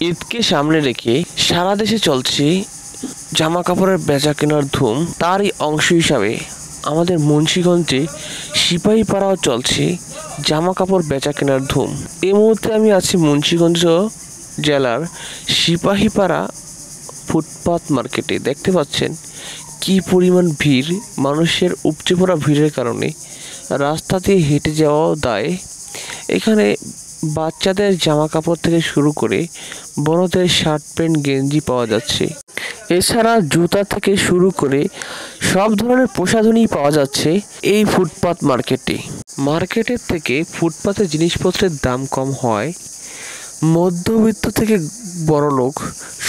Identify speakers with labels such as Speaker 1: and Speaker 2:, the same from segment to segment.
Speaker 1: ঈদকে সামনে রেখে সারা দেশে চলছে জামা কাপড়ের বেচা কেনার ধুম। তারই অংশ হিসাবে আমাদের মুন্সিগঞ্জে সিপাহীপাড়াও চলছে জামা কাপড় বেচা কেনার ধুম। এই মুহূর্তে আমি আছি মুন্সিগঞ্জ জেলার সিপাহীপাড়া ফুটপাত মার্কেটে। দেখতে পাচ্ছেন কি পরিমাণ ভিড়। মানুষের উপচে পড়া ভিড়ের কারণে রাস্তা দিয়ে হেঁটে যাওয়াও দায়। এখানে বাচ্চাদের জামা কাপড় থেকে শুরু করে বড়দের শার্ট প্যান্ট গেঞ্জি পাওয়া যাচ্ছে। এছাড়া জুতা থেকে শুরু করে সব ধরনের প্রসাধনী পাওয়া যাচ্ছে এই ফুটপাত মার্কেটে। মার্কেটের থেকে ফুটপাতে জিনিসপত্রের দাম কম হয়। মধ্যবিত্ত থেকে বড়লোক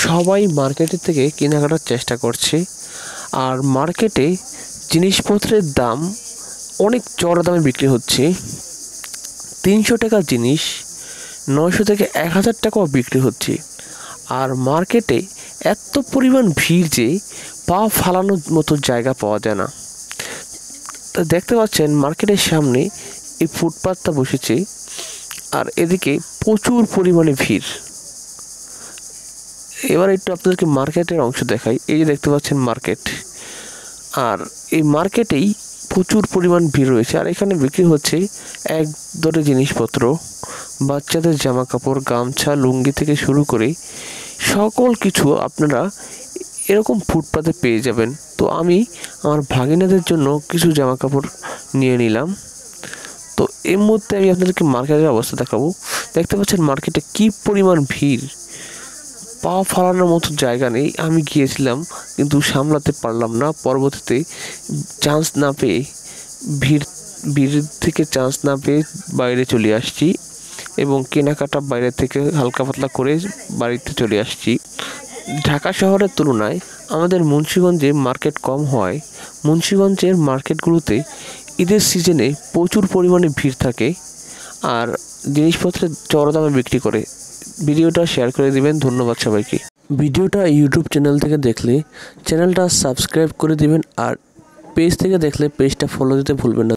Speaker 1: সবাই মার্কেটের থেকে কেনাকাটার চেষ্টা করছে। আর মার্কেটে জিনিসপত্রের দাম অনেক চড়া দামে বিক্রি হচ্ছে। 300 টাকার জিনিস 900 থেকে 1000 টাকাও বিক্রি হচ্ছে। আর মার্কেটে এত পরিমাণ ভিড় যে পা ফালানোর মতো জায়গা পাওয়া যায় না। তা দেখতে পাচ্ছেন মার্কেটের সামনে এই ফুটপাতটা বসেছে, আর এদিকে প্রচুর পরিমাণে ভিড়। এবার একটু আপনাদেরকে মার্কেটের অংশ দেখাই। এই যে দেখতে পাচ্ছেন মার্কেট, আর এই মার্কেটেই প্রচুর পরিমাণ ভিড় রয়েছে। আর এখানে বিক্রি হচ্ছে এক দরে জিনিসপত্র, বাচ্চাদের জামা কাপড়, গামছা, লুঙ্গি থেকে শুরু করে সকল কিছু আপনারা এরকম ফুটপাতে পেয়ে যাবেন। তো আমি আমার ভাগিনাদের জন্য কিছু জামা কাপড় নিয়ে নিলাম। তো এই মুহূর্তে আমি আপনাদেরকে মার্কেটের অবস্থা দেখাবো। দেখতে পাচ্ছেন মার্কেটে কি পরিমাণ ভিড়, পা ফালানোর মতো জায়গা নেই। আমি গিয়েছিলাম কিন্তু সামলাতে পারলাম না। পরবর্তীতে চান্স না পেয়ে ভিড় থেকে চান্স না পেয়ে বাইরে চলে আসছি এবং কেনাকাটা বাইরে থেকে হালকা পাতলা করে বাড়িতে চলে আসছি। ঢাকা শহরের তুলনায় আমাদের মুন্সিগঞ্জে মার্কেট কম হয়। মুন্সিগঞ্জের মার্কেটগুলোতে ঈদের সিজনে প্রচুর পরিমাণে ভিড় থাকে আর জিনিসপত্রের চড়া দামে বিক্রি করে। ভিডিওটা শেয়ার করে দিবেন। ধন্যবাদ সবাইকে। ভিডিওটা ইউটিউব চ্যানেল থেকে দেখলে চ্যানেলটা সাবস্ক্রাইব করে দিবেন, আর পেজ থেকে দেখলে পেজটা ফলো দিতে ভুলবেন না।